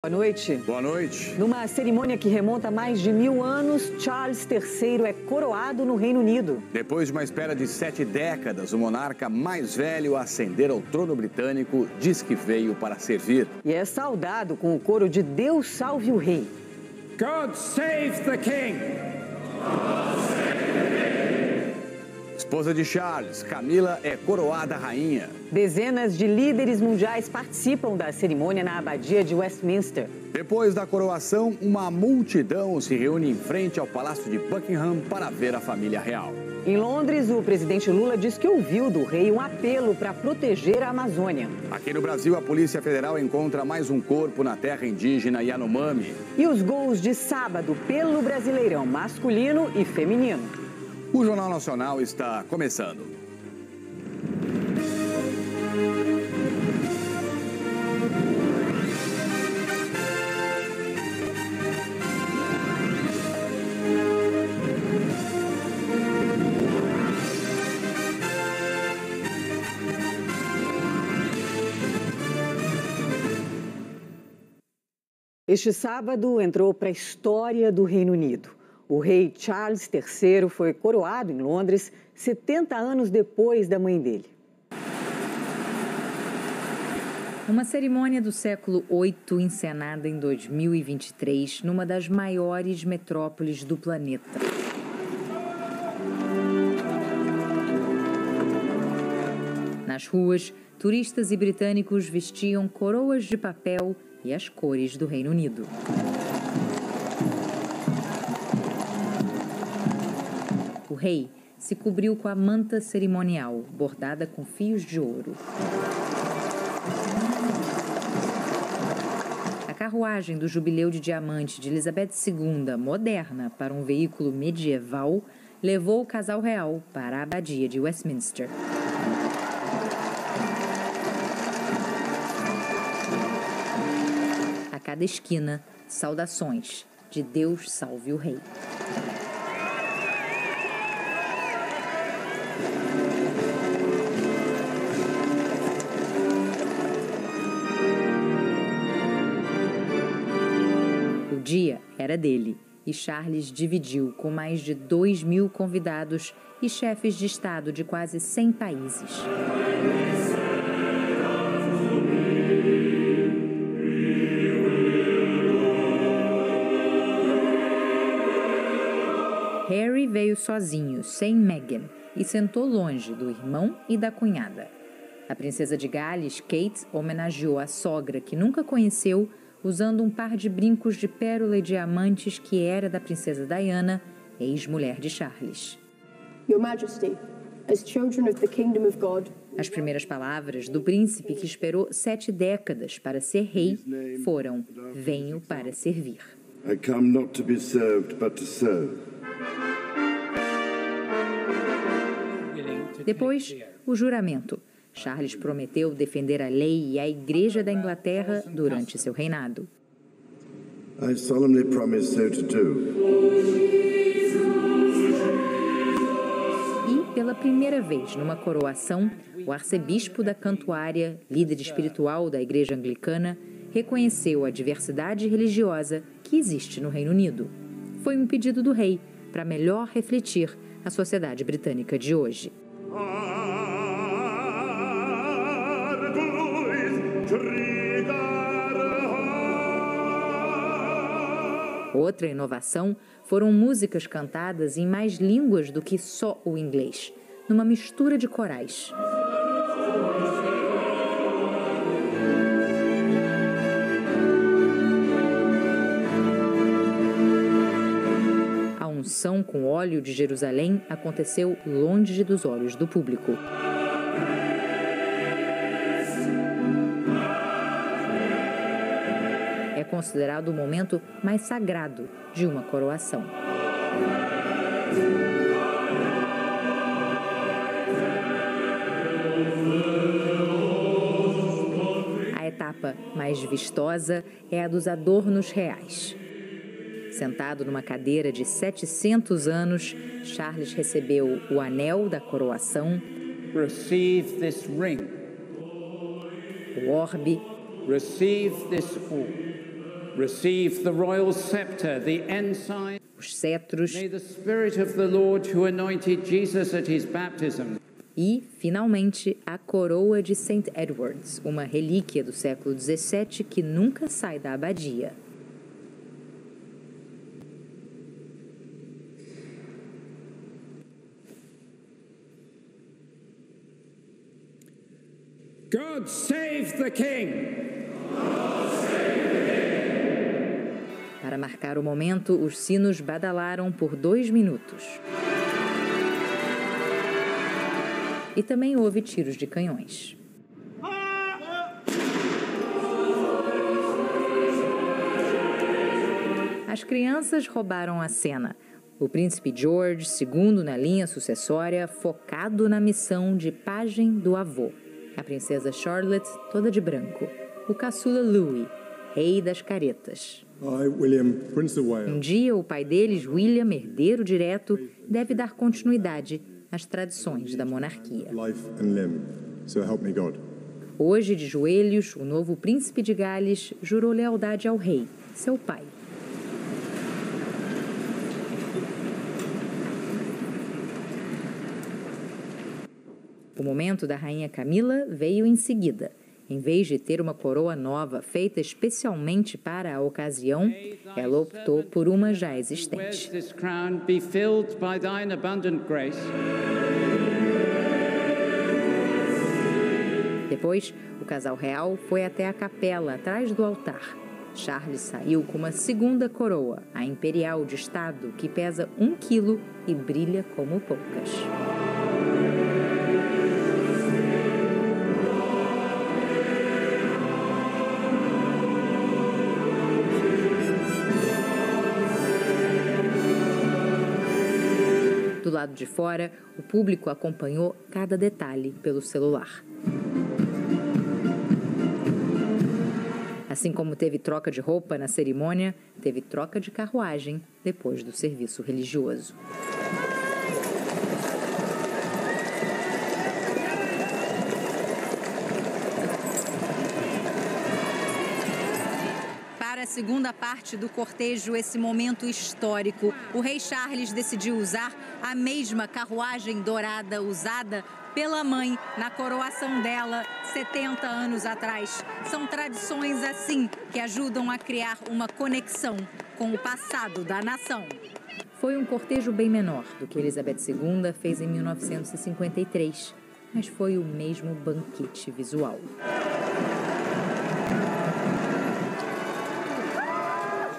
Boa noite. Boa noite. Numa cerimônia que remonta a mais de 1000 anos, Charles III é coroado no Reino Unido. Depois de uma espera de 7 décadas, o monarca mais velho a ascender ao trono britânico diz que veio para servir. E é saudado com o coro de Deus salve o rei. God save the King! Esposa de Charles, Camila é coroada rainha. Dezenas de líderes mundiais participam da cerimônia na abadia de Westminster. Depois da coroação, uma multidão se reúne em frente ao Palácio de Buckingham para ver a família real. Em Londres, o presidente Lula diz que ouviu do rei um apelo para proteger a Amazônia. Aqui no Brasil, a Polícia Federal encontra mais um corpo na terra indígena Yanomami. E os gols de sábado pelo Brasileirão masculino e feminino. O Jornal Nacional está começando. Este sábado entrou para a história do Reino Unido. O rei Charles III foi coroado em Londres 70 anos depois da mãe dele. Uma cerimônia do século VIII encenada em 2023 numa das maiores metrópoles do planeta. Nas ruas, turistas e britânicos vestiam coroas de papel e as cores do Reino Unido. O rei se cobriu com a manta cerimonial, bordada com fios de ouro. A carruagem do Jubileu de Diamante de Elizabeth II, moderna para um veículo medieval, levou o casal real para a abadia de Westminster. A cada esquina, saudações de Deus salve o rei. O dia era dele e Charles dividiu com mais de 2.000 convidados e chefes de Estado de quase 100 países. Harry veio sozinho, sem Meghan, e sentou longe do irmão e da cunhada. A princesa de Gales, Kate, homenageou a sogra que nunca conheceu, usando um par de brincos de pérola e diamantes que era da princesa Diana, ex-mulher de Charles. Your Majesty, as children of the kingdom of God. As primeiras palavras do príncipe, que esperou 7 décadas para ser rei, foram: venho para servir. I come not to be served, but to serve. Depois, o juramento. Charles prometeu defender a lei e a Igreja da Inglaterra durante seu reinado. I solemnly promise so to do. E, pela primeira vez numa coroação, o arcebispo da Cantuária, líder espiritual da Igreja Anglicana, reconheceu a diversidade religiosa que existe no Reino Unido. Foi um pedido do rei para melhor refletir a sociedade britânica de hoje. Outra inovação foram músicas cantadas em mais línguas do que só o inglês, numa mistura de corais. A unção com óleo de Jerusalém aconteceu longe dos olhos do público. É considerado o momento mais sagrado de uma coroação. A etapa mais vistosa é a dos adornos reais. Sentado numa cadeira de 700 anos, Charles recebeu o anel da coroação, Receive this ring. o orbe, Receive this orb. Receive the royal scepter, the ensign. Os cetros. May the Spirit of the Lord who anointed Jesus at his baptism. E, finalmente, a coroa de St. Edwards, uma relíquia do século XVII que nunca sai da abadia. God save the King! Para marcar o momento, os sinos badalaram por 2 minutos. E também houve tiros de canhões. As crianças roubaram a cena. O príncipe George, segundo na linha sucessória, focado na missão de pajem do avô. A princesa Charlotte, toda de branco. O caçula Louis, rei das caretas. William, Prince of Wales. Um dia, o pai deles, William, herdeiro direto, deve dar continuidade às tradições da monarquia. Life and limb. So help me God. Hoje, de joelhos, o novo príncipe de Gales jurou lealdade ao rei, seu pai. O momento da rainha Camila veio em seguida. Em vez de ter uma coroa nova feita especialmente para a ocasião, ela optou por uma já existente. Depois, o casal real foi até a capela atrás do altar. Charles saiu com uma segunda coroa, a imperial de estado, que pesa 1 quilo e brilha como poucas. Do lado de fora, o público acompanhou cada detalhe pelo celular. Assim como teve troca de roupa na cerimônia, teve troca de carruagem depois do serviço religioso. Para a segunda parte do cortejo, esse momento histórico, o rei Charles decidiu usar a mesma carruagem dourada usada pela mãe na coroação dela 70 anos atrás. São tradições assim que ajudam a criar uma conexão com o passado da nação. Foi um cortejo bem menor do que Elizabeth II fez em 1953, mas foi o mesmo banquete visual.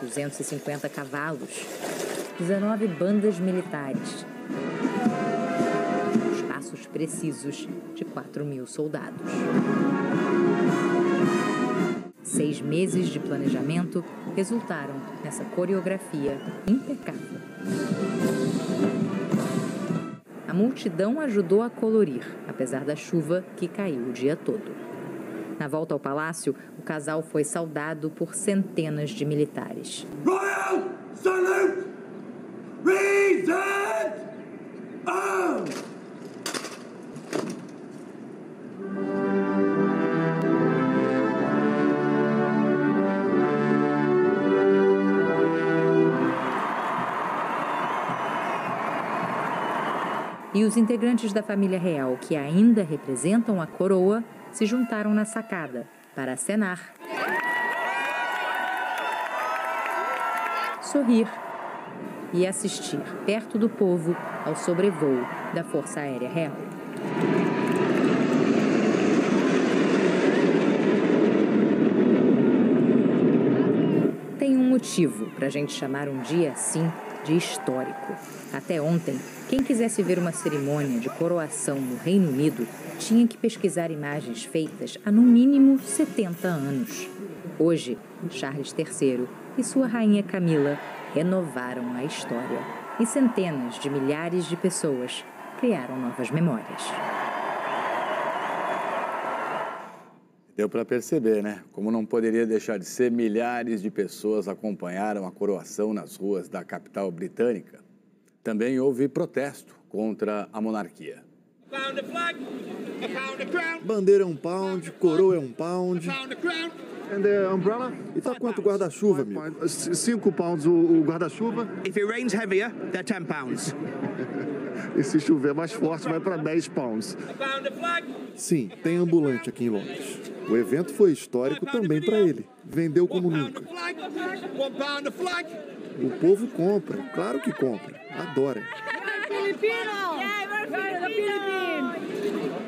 Os 250 cavalos, 19 bandas militares, os passos precisos de 4.000 soldados. 6 meses de planejamento resultaram nessa coreografia impecável. A multidão ajudou a colorir, apesar da chuva que caiu o dia todo. Na volta ao palácio, o casal foi saudado por centenas de militares. Royal salute! Regent! E os integrantes da família real que ainda representam a coroa se juntaram na sacada para acenar, sorrir e assistir perto do povo ao sobrevoo da Força Aérea Real. Tem um motivo para a gente chamar um dia assim de histórico. Até ontem, quem quisesse ver uma cerimônia de coroação no Reino Unido tinha que pesquisar imagens feitas há no mínimo 70 anos. Hoje, Charles III e sua rainha Camila renovaram a história e centenas de milhares de pessoas criaram novas memórias. Deu para perceber, né? Como não poderia deixar de ser, milhares de pessoas acompanharam a coroação nas ruas da capital britânica. Também houve protesto contra a monarquia. Bandeira é £1, coroa é £1. And the umbrella? E tá quanto o guarda-chuva, amigo? £5 o guarda-chuva. If it rains heavier, they're £10. E se chover mais forte, vai para £10. Sim, tem ambulante aqui em Londres. O evento foi histórico também para ele. Vendeu como nunca. O povo compra, claro que compra. Adora.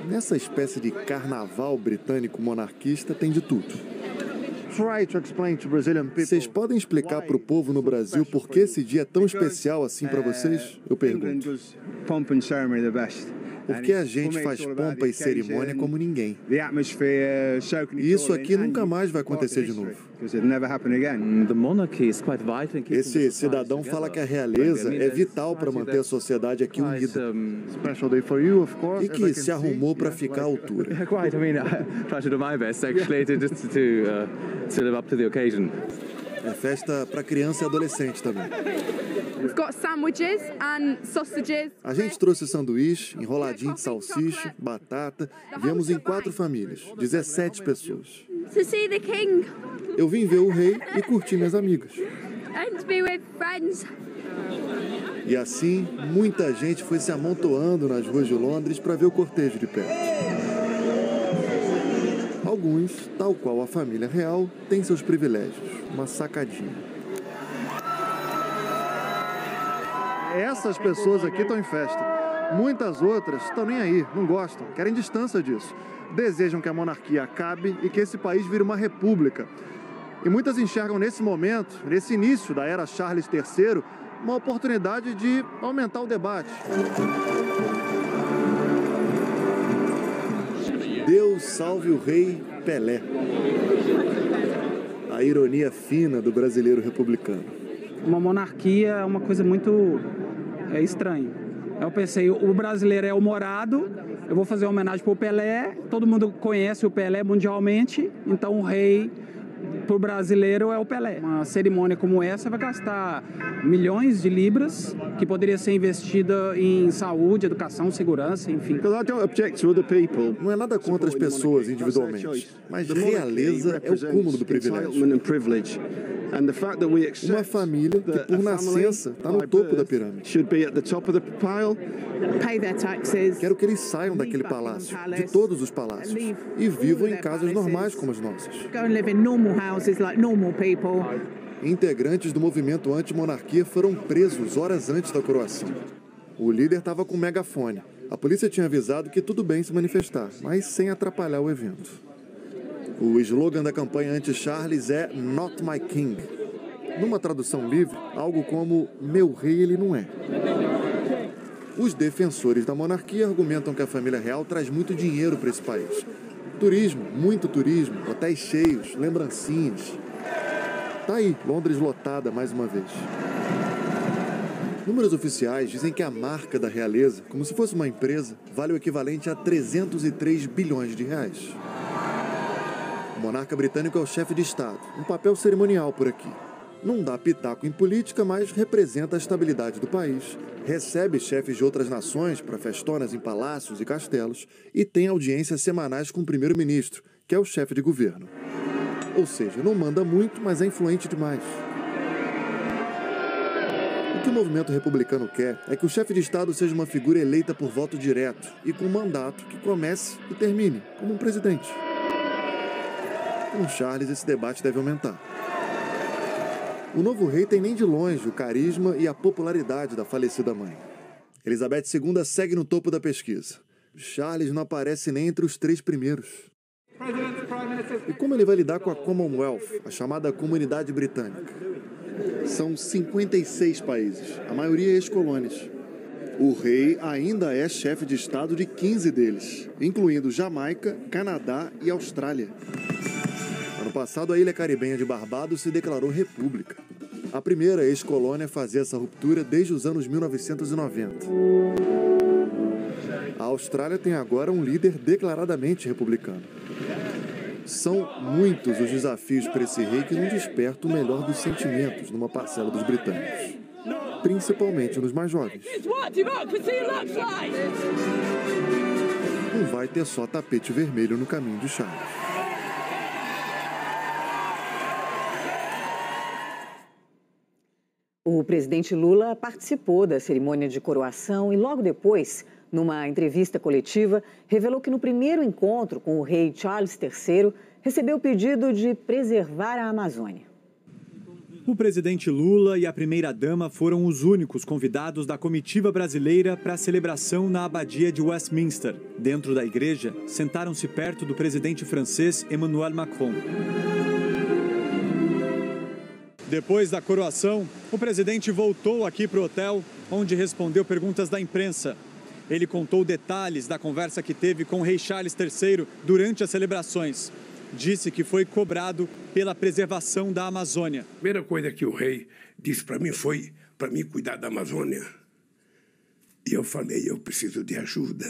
Nessa espécie de carnaval britânico monarquista tem de tudo. Vocês podem explicar para o povo no Brasil por que esse dia é tão especial assim para vocês? Eu pergunto. Porque a gente faz pompa e cerimônia como ninguém. E isso aqui nunca mais vai acontecer de novo. Esse cidadão fala que a realeza é vital para manter a sociedade aqui unida. E que se arrumou para ficar à altura. É festa para criança e adolescente também. A gente trouxe sanduíche, enroladinho de salsicha, batata. Viemos em 4 famílias, 17 pessoas. Eu vim ver o rei e curtir minhas amigas. E assim, muita gente foi se amontoando nas ruas de Londres para ver o cortejo de perto. Alguns, tal qual a família real, têm seus privilégios. Uma sacadinha. Essas pessoas aqui estão em festa. Muitas outras estão nem aí, não gostam, querem distância disso. Desejam que a monarquia acabe e que esse país vire uma república. E muitas enxergam nesse momento, nesse início da era Charles III, uma oportunidade de aumentar o debate. Deus salve o rei Pelé. A ironia fina do brasileiro republicano. Uma monarquia é uma coisa muito estranha. Eu pensei, o brasileiro é humorado, eu vou fazer uma homenagem para o Pelé, todo mundo conhece o Pelé mundialmente, então o rei para o brasileiro é o Pelé. Uma cerimônia como essa vai gastar milhões de libras, que poderia ser investida em saúde, educação, segurança, enfim. Não é nada contra as pessoas individualmente, mas realeza é o cúmulo do privilégio. Uma família que, por nascença, está no topo da pirâmide. Quero que eles saiam daquele palácio, de todos os palácios, e vivam em casas normais como as nossas. Integrantes do movimento anti-monarquia foram presos horas antes da coroação. O líder estava com megafone. A polícia tinha avisado que tudo bem se manifestar, mas sem atrapalhar o evento. O slogan da campanha anti-Charles é Not My King. Numa tradução livre, algo como Meu rei ele não é. Os defensores da monarquia argumentam que a família real traz muito dinheiro para esse país. Turismo, muito turismo, hotéis cheios, lembrancinhas. Tá aí, Londres lotada mais uma vez. Números oficiais dizem que a marca da realeza, como se fosse uma empresa, vale o equivalente a 303 bilhões de reais. O monarca britânico é o chefe de Estado, um papel cerimonial por aqui. Não dá pitaco em política, mas representa a estabilidade do país, recebe chefes de outras nações para festonas em palácios e castelos e tem audiências semanais com o primeiro-ministro, que é o chefe de governo. Ou seja, não manda muito, mas é influente demais. O que o movimento republicano quer é que o chefe de Estado seja uma figura eleita por voto direto e com um mandato que comece e termine, como um presidente. Com Charles, esse debate deve aumentar. O novo rei tem nem de longe o carisma e a popularidade da falecida mãe. Elizabeth II segue no topo da pesquisa. Charles não aparece nem entre os 3 primeiros. E como ele vai lidar com a Commonwealth, a chamada Comunidade Britânica? São 56 países, a maioria ex-colônias. O rei ainda é chefe de Estado de 15 deles, incluindo Jamaica, Canadá e Austrália. Ano passado, a ilha caribenha de Barbados se declarou república. A primeira ex-colônia a fazer essa ruptura desde os anos 1990. A Austrália tem agora um líder declaradamente republicano. São muitos os desafios para esse rei que não desperta o melhor dos sentimentos numa parcela dos britânicos. Principalmente nos mais jovens. Não vai ter só tapete vermelho no caminho de Charles. O presidente Lula participou da cerimônia de coroação e logo depois, numa entrevista coletiva, revelou que no primeiro encontro com o rei Charles III, recebeu o pedido de preservar a Amazônia. O presidente Lula e a primeira-dama foram os únicos convidados da comitiva brasileira para a celebração na Abadia de Westminster. Dentro da igreja, sentaram-se perto do presidente francês Emmanuel Macron. Depois da coroação, o presidente voltou aqui para o hotel, onde respondeu perguntas da imprensa. Ele contou detalhes da conversa que teve com o rei Charles III durante as celebrações. Disse que foi cobrado pela preservação da Amazônia. A primeira coisa que o rei disse para mim foi para mim cuidar da Amazônia. E eu falei, eu preciso de ajuda.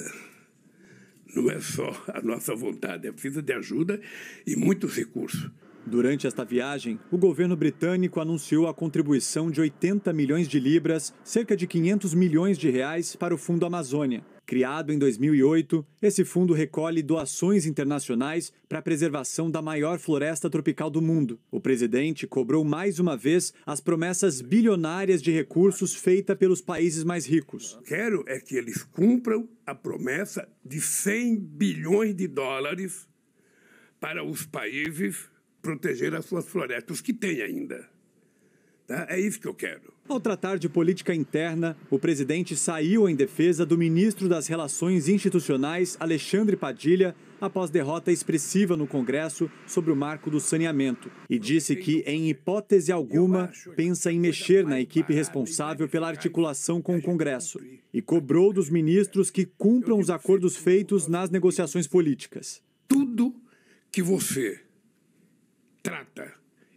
Não é só a nossa vontade, eu preciso de ajuda e muitos recursos. Durante esta viagem, o governo britânico anunciou a contribuição de 80 milhões de libras, cerca de 500 milhões de reais, para o Fundo Amazônia. Criado em 2008, esse fundo recolhe doações internacionais para a preservação da maior floresta tropical do mundo. O presidente cobrou mais uma vez as promessas bilionárias de recursos feitas pelos países mais ricos. Quero é que eles cumpram a promessa de 100 bilhões de dólares para os países proteger as suas florestas, que tem ainda. Tá? É isso que eu quero. Ao tratar de política interna, o presidente saiu em defesa do ministro das Relações Institucionais, Alexandre Padilha, após derrota expressiva no Congresso sobre o marco do saneamento. E disse que, em hipótese alguma, pensa em mexer na equipe responsável pela articulação com o Congresso. E cobrou dos ministros que cumpram os acordos feitos nas negociações políticas. Tudo que você trata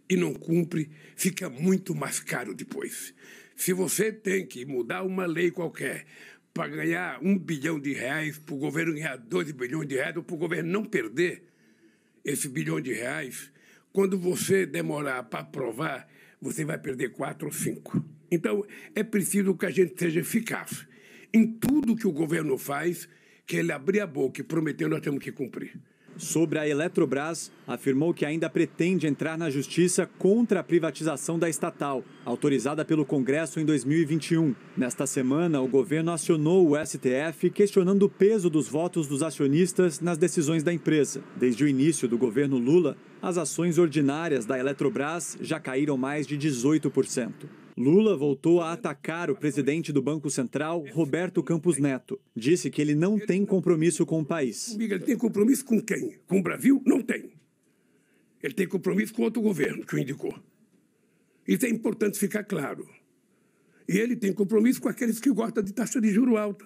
e não cumpre, fica muito mais caro depois. Se você tem que mudar uma lei qualquer para ganhar R$1 bilhão, para o governo ganhar 12 bilhões de reais, ou para o governo não perder esse bilhão de reais, quando você demorar para aprovar, você vai perder 4 ou 5. Então, é preciso que a gente seja eficaz em tudo que o governo faz, que ele abrir a boca e prometer, nós temos que cumprir. Sobre a Eletrobras, afirmou que ainda pretende entrar na justiça contra a privatização da estatal, autorizada pelo Congresso em 2021. Nesta semana, o governo acionou o STF questionando o peso dos votos dos acionistas nas decisões da empresa. Desde o início do governo Lula, as ações ordinárias da Eletrobras já caíram mais de 18%. Lula voltou a atacar o presidente do Banco Central, Roberto Campos Neto. Disse que ele não tem compromisso com o país. Ele tem compromisso com quem? Com o Brasil? Não tem. Ele tem compromisso com outro governo que o indicou. Isso é importante ficar claro. E ele tem compromisso com aqueles que gostam de taxa de juros alta.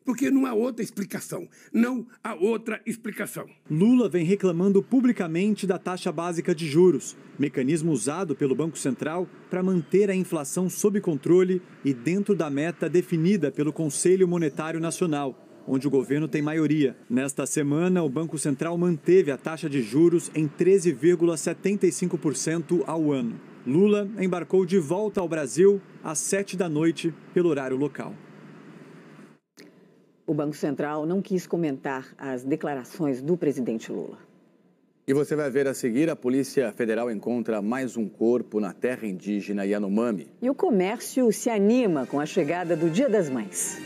Porque não há outra explicação. Não há outra explicação. Lula vem reclamando publicamente da taxa básica de juros, mecanismo usado pelo Banco Central para manter a inflação sob controle e dentro da meta definida pelo Conselho Monetário Nacional, onde o governo tem maioria. Nesta semana, o Banco Central manteve a taxa de juros em 13,75% ao ano. Lula embarcou de volta ao Brasil às 19h pelo horário local. O Banco Central não quis comentar as declarações do presidente Lula. E você vai ver a seguir, a Polícia Federal encontra mais um corpo na terra indígena Yanomami. E o comércio se anima com a chegada do Dia das Mães.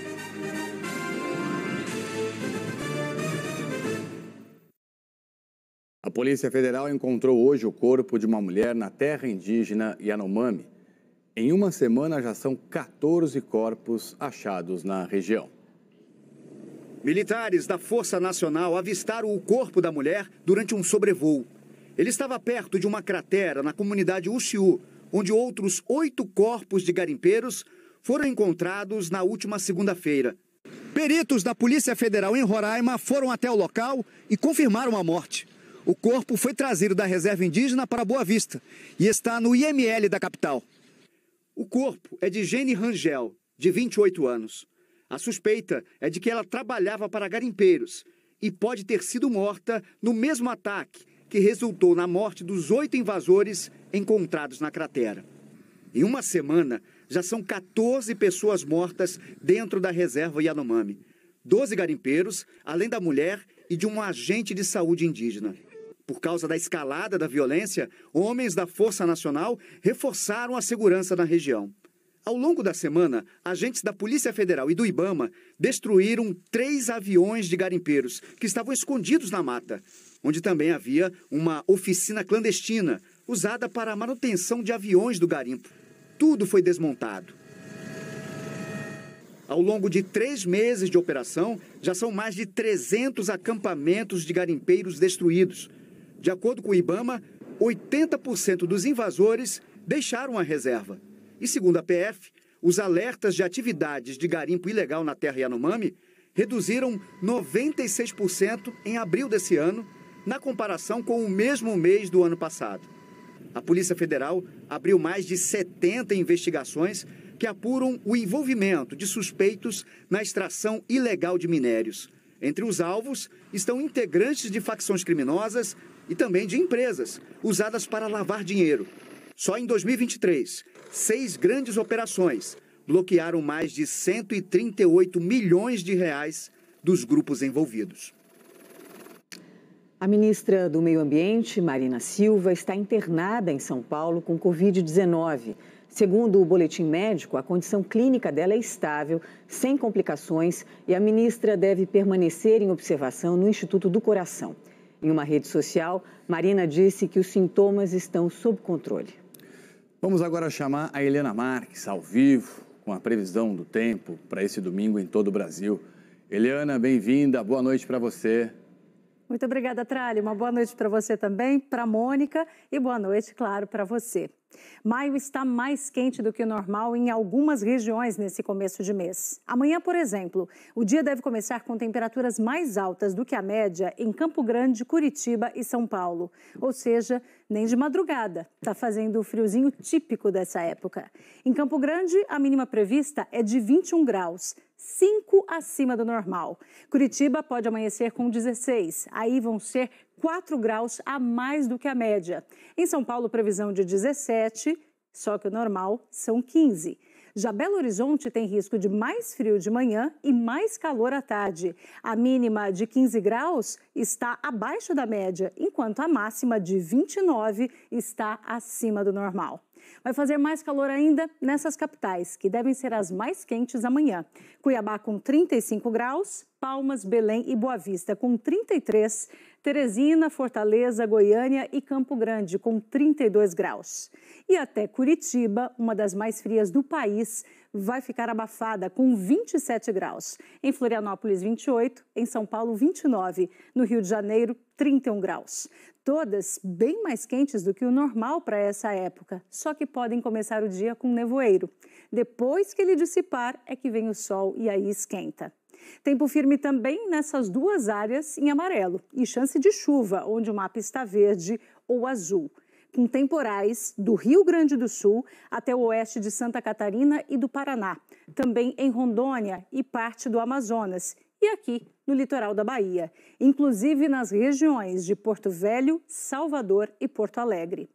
A Polícia Federal encontrou hoje o corpo de uma mulher na terra indígena Yanomami. Em uma semana já são 14 corpos achados na região. Militares da Força Nacional avistaram o corpo da mulher durante um sobrevoo. Ele estava perto de uma cratera na comunidade Uxiú, onde outros 8 corpos de garimpeiros foram encontrados na última segunda-feira. Peritos da Polícia Federal em Roraima foram até o local e confirmaram a morte. O corpo foi trazido da reserva indígena para Boa Vista e está no IML da capital. O corpo é de Jenny Rangel, de 28 anos. A suspeita é de que ela trabalhava para garimpeiros e pode ter sido morta no mesmo ataque que resultou na morte dos 8 invasores encontrados na cratera. Em uma semana, já são 14 pessoas mortas dentro da reserva Yanomami. 12 garimpeiros, além da mulher e de um agente de saúde indígena. Por causa da escalada da violência, homens da Força Nacional reforçaram a segurança na região. Ao longo da semana, agentes da Polícia Federal e do IBAMA destruíram 3 aviões de garimpeiros que estavam escondidos na mata, onde também havia uma oficina clandestina usada para a manutenção de aviões do garimpo. Tudo foi desmontado. Ao longo de 3 meses de operação, já são mais de 300 acampamentos de garimpeiros destruídos. De acordo com o IBAMA, 80% dos invasores deixaram a reserva. E segundo a PF, os alertas de atividades de garimpo ilegal na terra Yanomami reduziram 96% em abril desse ano, na comparação com o mesmo mês do ano passado. A Polícia Federal abriu mais de 70 investigações que apuram o envolvimento de suspeitos na extração ilegal de minérios. Entre os alvos estão integrantes de facções criminosas e também de empresas usadas para lavar dinheiro. Só em 2023, 6 grandes operações bloquearam mais de 138 milhões de reais dos grupos envolvidos. A ministra do Meio Ambiente, Marina Silva, está internada em São Paulo com Covid-19. Segundo o boletim médico, a condição clínica dela é estável, sem complicações, e a ministra deve permanecer em observação no Instituto do Coração. Em uma rede social, Marina disse que os sintomas estão sob controle. Vamos agora chamar a Helena Marques, ao vivo, com a previsão do tempo para esse domingo em todo o Brasil. Eliana, bem-vinda, boa noite para você. Muito obrigada, Trali. Uma boa noite para você também, para a Mônica e boa noite, claro, para você. Maio está mais quente do que o normal em algumas regiões nesse começo de mês. Amanhã, por exemplo, o dia deve começar com temperaturas mais altas do que a média em Campo Grande, Curitiba e São Paulo. Ou seja, nem de madrugada. Está fazendo o friozinho típico dessa época. Em Campo Grande, a mínima prevista é de 21 graus. 5 acima do normal. Curitiba pode amanhecer com 16, aí vão ser 4 graus a mais do que a média. Em São Paulo, previsão de 17, só que o normal são 15. Já Belo Horizonte tem risco de mais frio de manhã e mais calor à tarde. A mínima de 15 graus está abaixo da média, enquanto a máxima de 29 está acima do normal. Vai fazer mais calor ainda nessas capitais, que devem ser as mais quentes amanhã. Cuiabá com 35 graus, Palmas, Belém e Boa Vista com 33, Teresina, Fortaleza, Goiânia e Campo Grande com 32 graus. E até Curitiba, uma das mais frias do país, vai ficar abafada com 27 graus. Em Florianópolis, 28, em São Paulo, 29, no Rio de Janeiro, 31 graus. Todas bem mais quentes do que o normal para essa época, só que podem começar o dia com nevoeiro. Depois que ele dissipar é que vem o sol e aí esquenta. Tempo firme também nessas duas áreas em amarelo e chance de chuva, onde o mapa está verde ou azul, com temporais do Rio Grande do Sul até o oeste de Santa Catarina e do Paraná, também em Rondônia e parte do Amazonas e aqui no litoral da Bahia, inclusive nas regiões de Porto Velho, Salvador e Porto Alegre.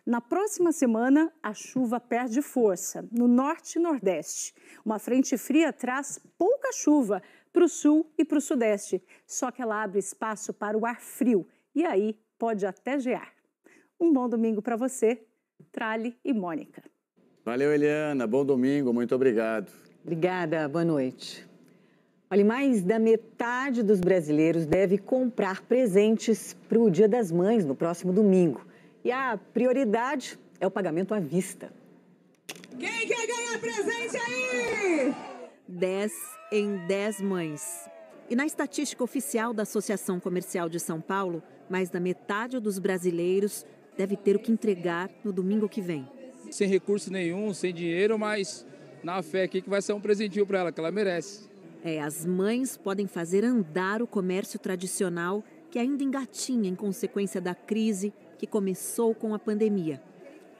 Na próxima semana, a chuva perde força no norte e nordeste. Uma frente fria traz pouca chuva para o sul e para o sudeste, só que ela abre espaço para o ar frio e aí pode até gear. Um bom domingo para você, Trali e Mônica. Valeu, Eliana. Bom domingo. Muito obrigado. Obrigada. Boa noite. Olha, mais da metade dos brasileiros deve comprar presentes para o Dia das Mães no próximo domingo. E a prioridade é o pagamento à vista. Quem quer ganhar presente aí? 10 em 10 mães. E na estatística oficial da Associação Comercial de São Paulo, mais da metade dos brasileiros deve ter o que entregar no domingo que vem. Sem recurso nenhum, sem dinheiro, mas na fé aqui que vai ser um presentinho para ela, que ela merece. As mães podem fazer andar o comércio tradicional que ainda engatinha em consequência da crise que começou com a pandemia.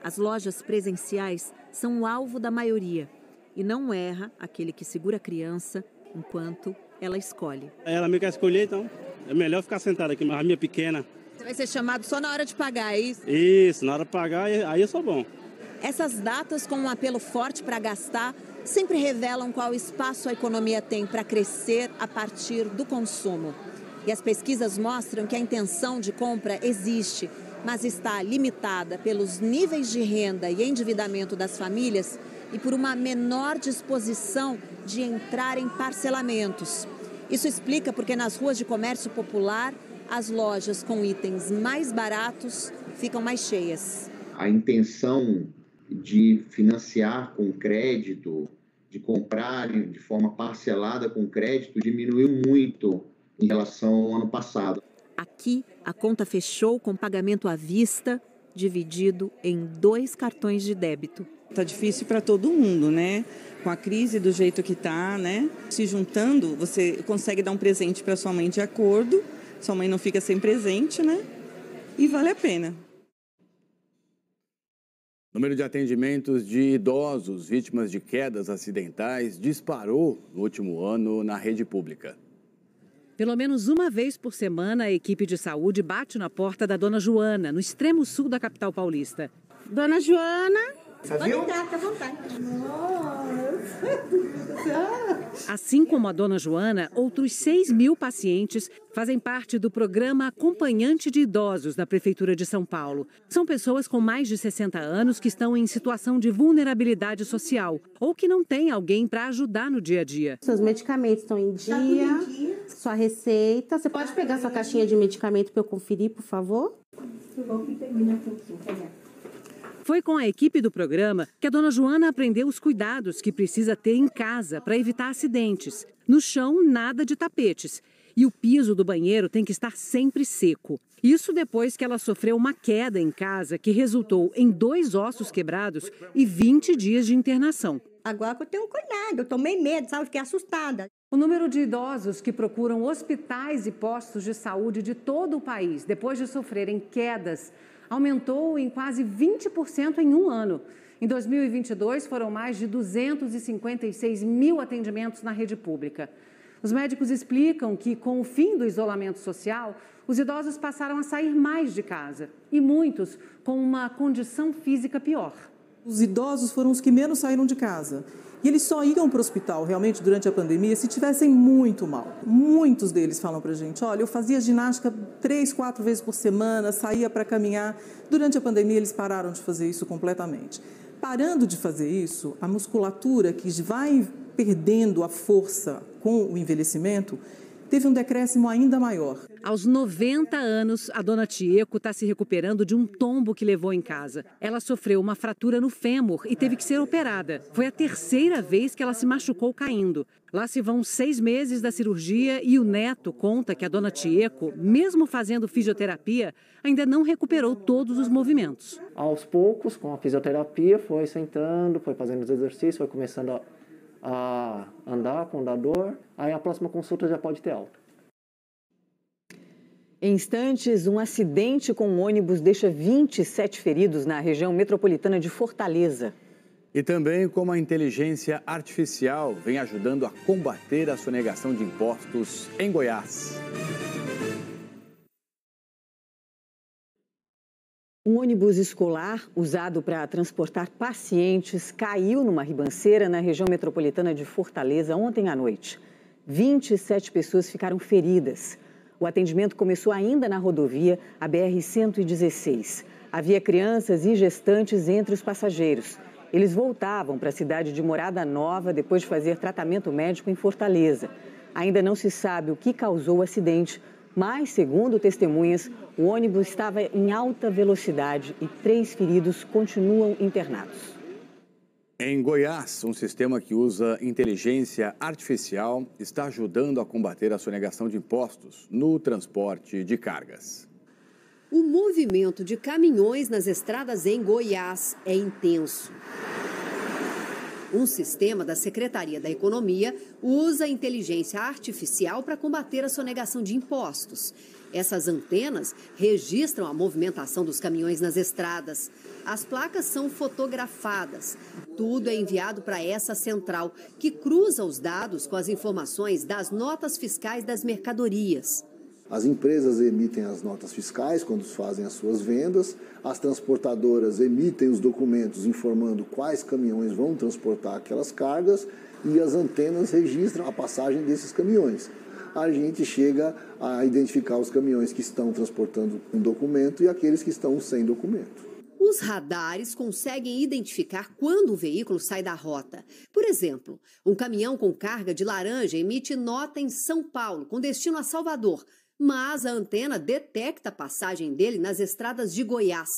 As lojas presenciais são o alvo da maioria e não erra aquele que segura a criança enquanto ela escolhe. Ela me quer escolher, então é melhor ficar sentada aqui, mas a minha pequena. Você vai ser chamado só na hora de pagar, é isso? Isso, na hora de pagar, aí eu sou bom. Essas datas com um apelo forte para gastar sempre revelam qual espaço a economia tem para crescer a partir do consumo. E as pesquisas mostram que a intenção de compra existe mas está limitada pelos níveis de renda e endividamento das famílias e por uma menor disposição de entrar em parcelamentos. Isso explica porque nas ruas de comércio popular, as lojas com itens mais baratos ficam mais cheias. A intenção de financiar com crédito, de comprar de forma parcelada com crédito, diminuiu muito em relação ao ano passado. Aqui, a conta fechou com pagamento à vista, dividido em 2 cartões de débito. Tá difícil para todo mundo, né? Com a crise do jeito que tá, né? Se juntando, você consegue dar um presente para sua mãe de acordo, sua mãe não fica sem presente, né? E vale a pena. O número de atendimentos de idosos vítimas de quedas acidentais disparou no último ano na rede pública. Pelo menos uma vez por semana, a equipe de saúde bate na porta da Dona Joana, no extremo sul da capital paulista. Dona Joana, pode entrar, fica à vontade. Assim como a Dona Joana, outros 6.000 pacientes fazem parte do programa Acompanhante de Idosos da Prefeitura de São Paulo. São pessoas com mais de 60 anos que estão em situação de vulnerabilidade social ou que não têm alguém para ajudar no dia a dia. Seus medicamentos estão em dia, sua receita. Você pode pegar sua caixinha de medicamento para eu conferir, por favor? Foi com a equipe do programa que a Dona Joana aprendeu os cuidados que precisa ter em casa para evitar acidentes. No chão, nada de tapetes. E o piso do banheiro tem que estar sempre seco. Isso depois que ela sofreu uma queda em casa que resultou em 2 ossos quebrados e 20 dias de internação. Agora que eu tenho cuidado, eu tomei medo, sabe? Eu fiquei assustada. O número de idosos que procuram hospitais e postos de saúde de todo o país depois de sofrerem quedas aumentou em quase 20% em um ano. Em 2022, foram mais de 256 mil atendimentos na rede pública. Os médicos explicam que, com o fim do isolamento social, os idosos passaram a sair mais de casa e muitos com uma condição física pior. Os idosos foram os que menos saíram de casa. E eles só iam para o hospital, realmente, durante a pandemia, se tivessem muito mal. Muitos deles falam para a gente, olha, eu fazia ginástica 3, 4 vezes por semana, saía para caminhar. Durante a pandemia, eles pararam de fazer isso completamente. Parando de fazer isso, a musculatura que vai perdendo a força com o envelhecimento, teve um decréscimo ainda maior. Aos 90 anos, a dona Tieco está se recuperando de um tombo que levou em casa. Ela sofreu uma fratura no fêmur e teve que ser operada. Foi a 3ª vez que ela se machucou caindo. Lá se vão 6 meses da cirurgia e o neto conta que a dona Tieco, mesmo fazendo fisioterapia, ainda não recuperou todos os movimentos. Aos poucos, com a fisioterapia, foi sentando, foi fazendo os exercícios, foi começando a andar com andador, aí a próxima consulta já pode ter alta. Em instantes, um acidente com um ônibus deixa 27 feridos na região metropolitana de Fortaleza. E também como a inteligência artificial vem ajudando a combater a sonegação de impostos em Goiás. Um ônibus escolar usado para transportar pacientes caiu numa ribanceira na região metropolitana de Fortaleza ontem à noite. 27 pessoas ficaram feridas. O atendimento começou ainda na rodovia, a BR-116. Havia crianças e gestantes entre os passageiros. Eles voltavam para a cidade de Morada Nova depois de fazer tratamento médico em Fortaleza. Ainda não se sabe o que causou o acidente, mas, segundo testemunhas, o ônibus estava em alta velocidade e 3 feridos continuam internados. Em Goiás, um sistema que usa inteligência artificial está ajudando a combater a sonegação de impostos no transporte de cargas. O movimento de caminhões nas estradas em Goiás é intenso. Um sistema da Secretaria da Economia usa inteligência artificial para combater a sonegação de impostos. Essas antenas registram a movimentação dos caminhões nas estradas. As placas são fotografadas. Tudo é enviado para essa central, que cruza os dados com as informações das notas fiscais das mercadorias. As empresas emitem as notas fiscais quando fazem as suas vendas, as transportadoras emitem os documentos informando quais caminhões vão transportar aquelas cargas e as antenas registram a passagem desses caminhões. a gente chega a identificar os caminhões que estão transportando um documento e aqueles que estão sem documento. Os radares conseguem identificar quando o veículo sai da rota. Por exemplo, um caminhão com carga de laranja emite nota em São Paulo, com destino a Salvador, mas a antena detecta a passagem dele nas estradas de Goiás.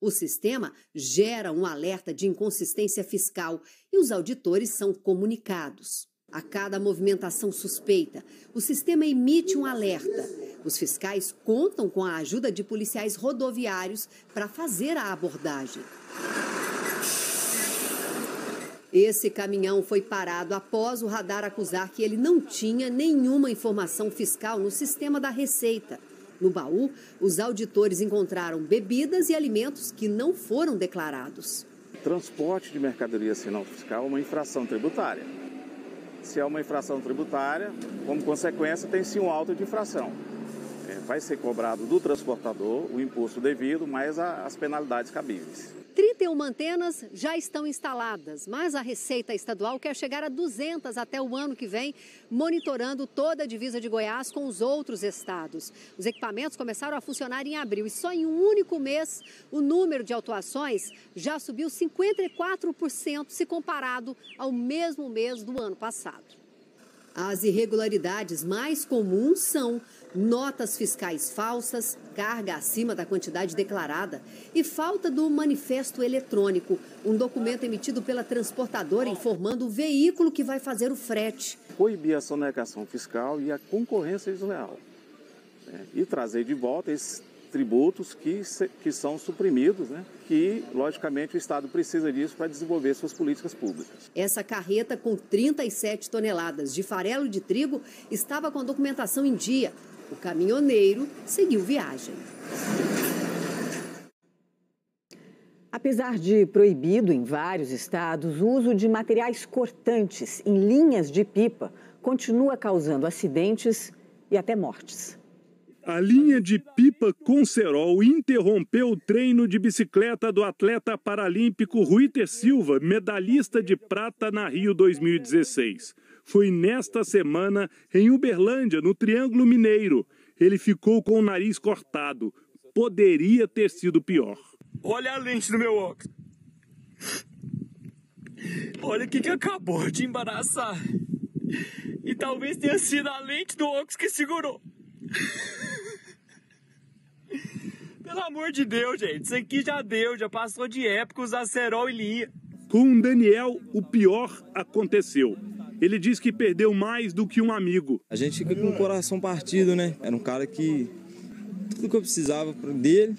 O sistema gera um alerta de inconsistência fiscal e os auditores são comunicados. A cada movimentação suspeita, o sistema emite um alerta. Os fiscais contam com a ajuda de policiais rodoviários para fazer a abordagem. Esse caminhão foi parado após o radar acusar que ele não tinha nenhuma informação fiscal no sistema da Receita. No baú, os auditores encontraram bebidas e alimentos que não foram declarados. Transporte de mercadoria sem nota fiscal é uma infração tributária. Se é uma infração tributária, como consequência, tem-se um auto de infração. Vai ser cobrado do transportador o imposto devido, mais as penalidades cabíveis. 31 antenas já estão instaladas, mas a Receita Estadual quer chegar a 200 até o ano que vem, monitorando toda a divisa de Goiás com os outros estados. Os equipamentos começaram a funcionar em abril e só em um único mês o número de autuações já subiu 54% se comparado ao mesmo mês do ano passado. As irregularidades mais comuns são notas fiscais falsas, carga acima da quantidade declarada e falta do manifesto eletrônico, um documento emitido pela transportadora informando o veículo que vai fazer o frete. Coibir a sonegação fiscal e a concorrência desleal, e trazer de volta esses tributos que são suprimidos, que, logicamente, o Estado precisa disso para desenvolver suas políticas públicas. Essa carreta com 37 toneladas de farelo de trigo estava com a documentação em dia. O caminhoneiro seguiu viagem. Apesar de proibido em vários estados, o uso de materiais cortantes em linhas de pipa continua causando acidentes e até mortes. A linha de pipa com cerol interrompeu o treino de bicicleta do atleta paralímpico Ruiter Silva, medalhista de prata na Rio 2016. Foi nesta semana em Uberlândia, no Triângulo Mineiro. Ele ficou com o nariz cortado. Poderia ter sido pior. Olha a lente do meu óculos. Olha o que acabou de embaraçar. E talvez tenha sido a lente do óculos que segurou. Pelo amor de Deus, gente, isso aqui já deu, já passou de época usar cerol e linha. Com Daniel, o pior aconteceu. Ele diz que perdeu mais do que um amigo. A gente fica com o coração partido, né? Era um cara que tudo que eu precisava dele,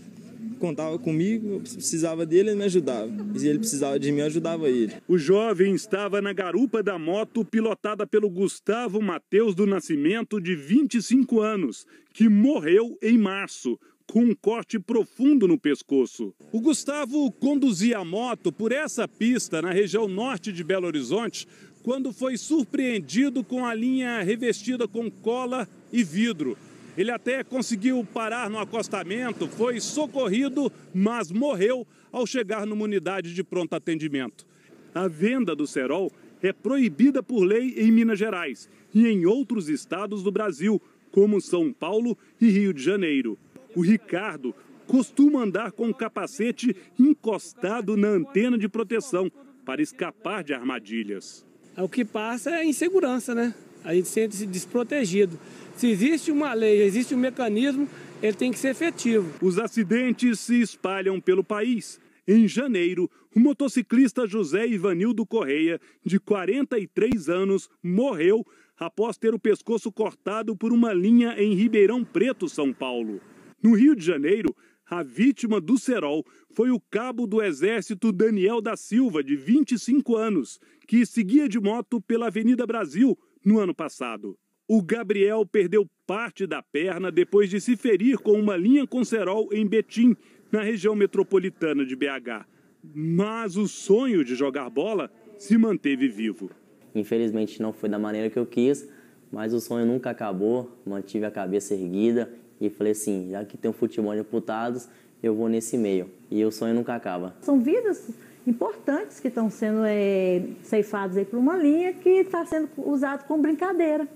contava comigo, eu precisava dele, ele me ajudava. E se ele precisava de mim, eu ajudava ele. O jovem estava na garupa da moto pilotada pelo Gustavo Matheus do Nascimento, de 25 anos, que morreu em março, com um corte profundo no pescoço. O Gustavo conduzia a moto por essa pista na região norte de Belo Horizonte quando foi surpreendido com a linha revestida com cola e vidro. Ele até conseguiu parar no acostamento, foi socorrido, mas morreu ao chegar numa unidade de pronto atendimento. A venda do cerol é proibida por lei em Minas Gerais e em outros estados do Brasil, como São Paulo e Rio de Janeiro. O Ricardo costuma andar com o capacete encostado na antena de proteção para escapar de armadilhas. O que passa é insegurança, né? A gente sente-se desprotegido. Se existe uma lei, existe um mecanismo, ele tem que ser efetivo. Os acidentes se espalham pelo país. Em janeiro, o motociclista José Ivanildo Correia, de 43 anos, morreu após ter o pescoço cortado por uma linha em Ribeirão Preto, São Paulo. No Rio de Janeiro, a vítima do cerol foi o cabo do Exército Daniel da Silva, de 25 anos, que seguia de moto pela Avenida Brasil no ano passado. O Gabriel perdeu parte da perna depois de se ferir com uma linha com cerol em Betim, na região metropolitana de BH. Mas o sonho de jogar bola se manteve vivo. Infelizmente não foi da maneira que eu quis, mas o sonho nunca acabou, mantive a cabeça erguida e falei assim, já que tem um futebol de amputados, eu vou nesse meio. E o sonho nunca acaba. São vidas importantes que estão sendo ceifadas aí por uma linha que está sendo usada como brincadeira.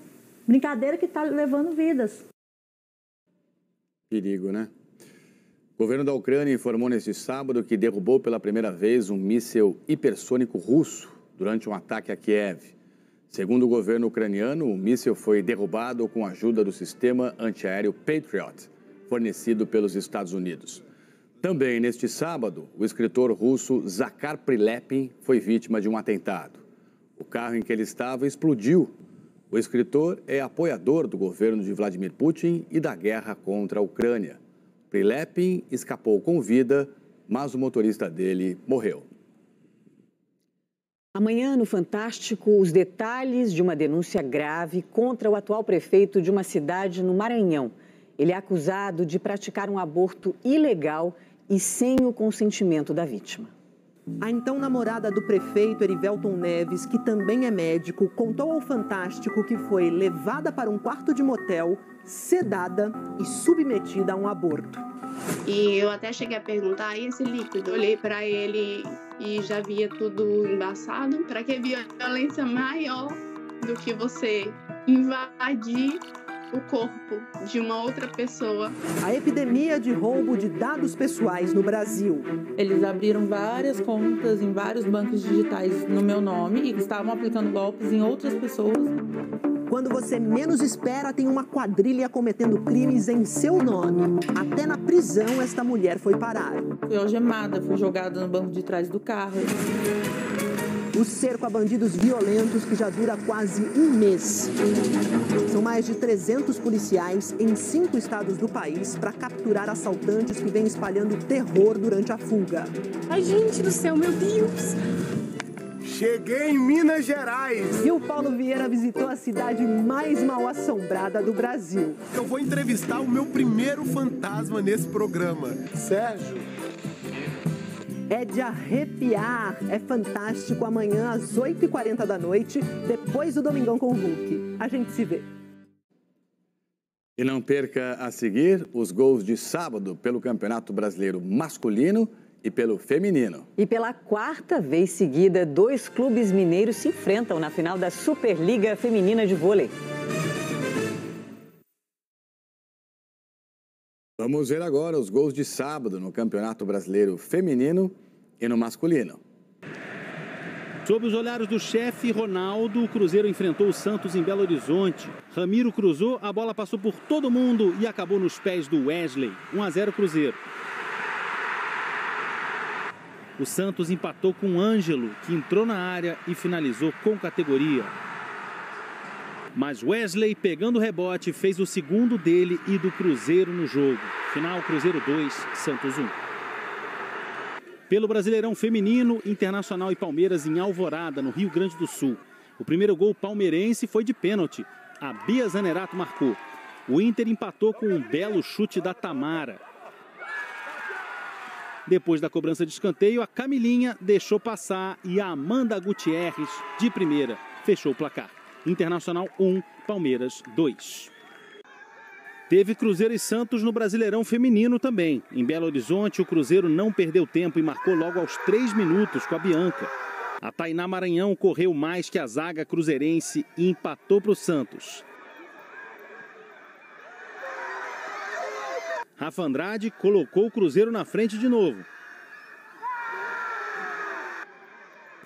Brincadeira que está levando vidas. Perigo, né? O governo da Ucrânia informou neste sábado que derrubou pela primeira vez um míssil hipersônico russo durante um ataque a Kiev. Segundo o governo ucraniano, o míssil foi derrubado com a ajuda do sistema antiaéreo Patriot, fornecido pelos Estados Unidos. Também neste sábado, o escritor russo Zakhar Prilepin foi vítima de um atentado. O carro em que ele estava explodiu. O escritor é apoiador do governo de Vladimir Putin e da guerra contra a Ucrânia. Prilepin escapou com vida, mas o motorista dele morreu. Amanhã, no Fantástico, os detalhes de uma denúncia grave contra o atual prefeito de uma cidade no Maranhão. Ele é acusado de praticar um aborto ilegal e sem o consentimento da vítima. A então namorada do prefeito, Erivelton Neves, que também é médico, contou ao Fantástico que foi levada para um quarto de motel, sedada e submetida a um aborto. E eu até cheguei a perguntar, e esse líquido? Eu olhei para ele e já via tudo embaçado. Para que violência maior do que você invadir o corpo de uma outra pessoa? A epidemia de roubo de dados pessoais no Brasil. Eles abriram várias contas em vários bancos digitais no meu nome e estavam aplicando golpes em outras pessoas. Quando você menos espera, tem uma quadrilha cometendo crimes em seu nome. Até na prisão, esta mulher foi parar. Fui algemada, fui jogada no banco de trás do carro. O cerco a bandidos violentos que já dura quase um mês. São mais de 300 policiais em 5 estados do país para capturar assaltantes que vêm espalhando terror durante a fuga. Ai, gente do céu, meu Deus! Cheguei em Minas Gerais. E o Paulo Vieira visitou a cidade mais mal assombrada do Brasil. Eu vou entrevistar o meu primeiro fantasma nesse programa, Sérgio. É de arrepiar. É Fantástico amanhã às 8h40 da noite, depois do Domingão com o Hulk. A gente se vê. E não perca a seguir os gols de sábado pelo Campeonato Brasileiro Masculino e pelo Feminino. E pela 4ª vez seguida, 2 clubes mineiros se enfrentam na final da Superliga Feminina de Vôlei. Vamos ver agora os gols de sábado no Campeonato Brasileiro Feminino e no masculino. Sob os olhares do chefe Ronaldo, o Cruzeiro enfrentou o Santos em Belo Horizonte. Ramiro cruzou, a bola passou por todo mundo e acabou nos pés do Wesley. 1-0 Cruzeiro. O Santos empatou com o Ângelo, que entrou na área e finalizou com categoria. Mas Wesley, pegando o rebote, fez o segundo dele e do Cruzeiro no jogo. Final, Cruzeiro 2, Santos 1. Pelo Brasileirão Feminino, Internacional e Palmeiras em Alvorada, no Rio Grande do Sul. O primeiro gol palmeirense foi de pênalti. A Bia Zanerato marcou. O Inter empatou com um belo chute da Tamara. Depois da cobrança de escanteio, a Camilinha deixou passar e a Amanda Gutierrez, de primeira, fechou o placar. Internacional 1, Palmeiras 2. Teve Cruzeiro e Santos no Brasileirão Feminino também. Em Belo Horizonte, o Cruzeiro não perdeu tempo e marcou logo aos 3 minutos com a Bianca. A Tainá Maranhão correu mais que a zaga cruzeirense e empatou para o Santos. Rafa Andrade colocou o Cruzeiro na frente de novo.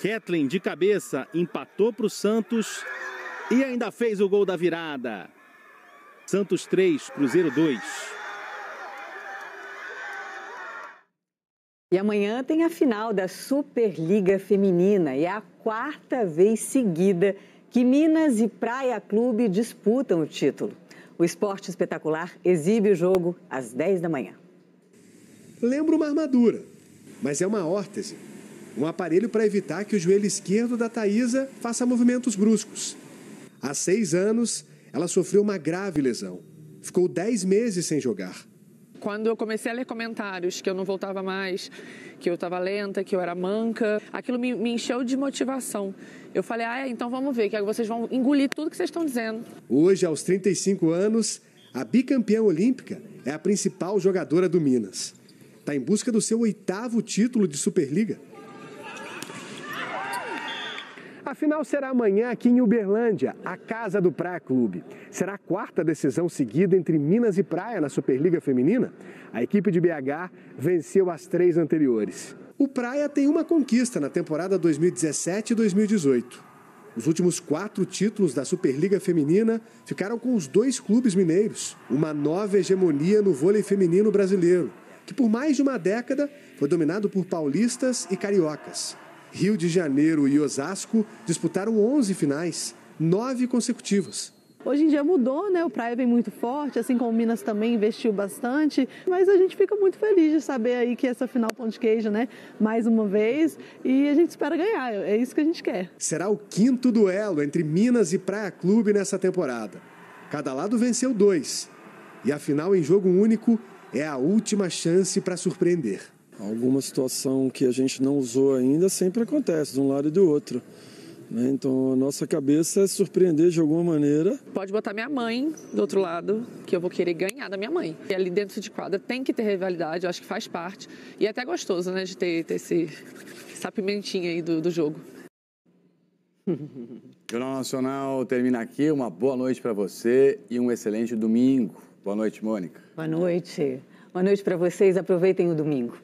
Kathleen, de cabeça, empatou para o Santos e ainda fez o gol da virada. Santos 3, Cruzeiro 2. E amanhã tem a final da Superliga Feminina e é a 4ª vez seguida que Minas e Praia Clube disputam o título. O Esporte Espetacular exibe o jogo às 10 da manhã. Lembra uma armadura, mas é uma órtese. Um aparelho para evitar que o joelho esquerdo da Thaísa faça movimentos bruscos. Há 6 anos, ela sofreu uma grave lesão. Ficou 10 meses sem jogar. Quando eu comecei a ler comentários que eu não voltava mais, que eu estava lenta, que eu era manca, aquilo me encheu de motivação. Eu falei, então vamos ver, que vocês vão engolir tudo que vocês estão dizendo. Hoje, aos 35 anos, a bicampeã olímpica é a principal jogadora do Minas. Está em busca do seu 8º título de Superliga. A final será amanhã aqui em Uberlândia, a casa do Praia Clube. Será a quarta decisão seguida entre Minas e Praia na Superliga Feminina. A equipe de BH venceu as 3 anteriores. O Praia tem uma conquista na temporada 2017 e 2018. Os últimos 4 títulos da Superliga Feminina ficaram com os 2 clubes mineiros. Uma nova hegemonia no vôlei feminino brasileiro, que por mais de uma década foi dominado por paulistas e cariocas. Rio de Janeiro e Osasco disputaram 11 finais, 9 consecutivas. Hoje em dia mudou, né? O Praia vem muito forte, assim como o Minas também investiu bastante. Mas a gente fica muito feliz de saber aí que essa final pão de queijo, né? Mais uma vez, e a gente espera ganhar, é isso que a gente quer. Será o 5º duelo entre Minas e Praia Clube nessa temporada. Cada lado venceu 2. E a final em jogo único é a última chance para surpreender. Alguma situação que a gente não usou ainda sempre acontece, de um lado e do outro. Então, a nossa cabeça é surpreender de alguma maneira. Pode botar minha mãe do outro lado, que eu vou querer ganhar da minha mãe. E ali dentro de quadra tem que ter rivalidade, eu acho que faz parte. E é até gostoso, né, de ter essa pimentinha aí do jogo. O Jornal Nacional termina aqui. Uma boa noite para você e um excelente domingo. Boa noite, Mônica. Boa noite. Boa noite para vocês. Aproveitem o domingo.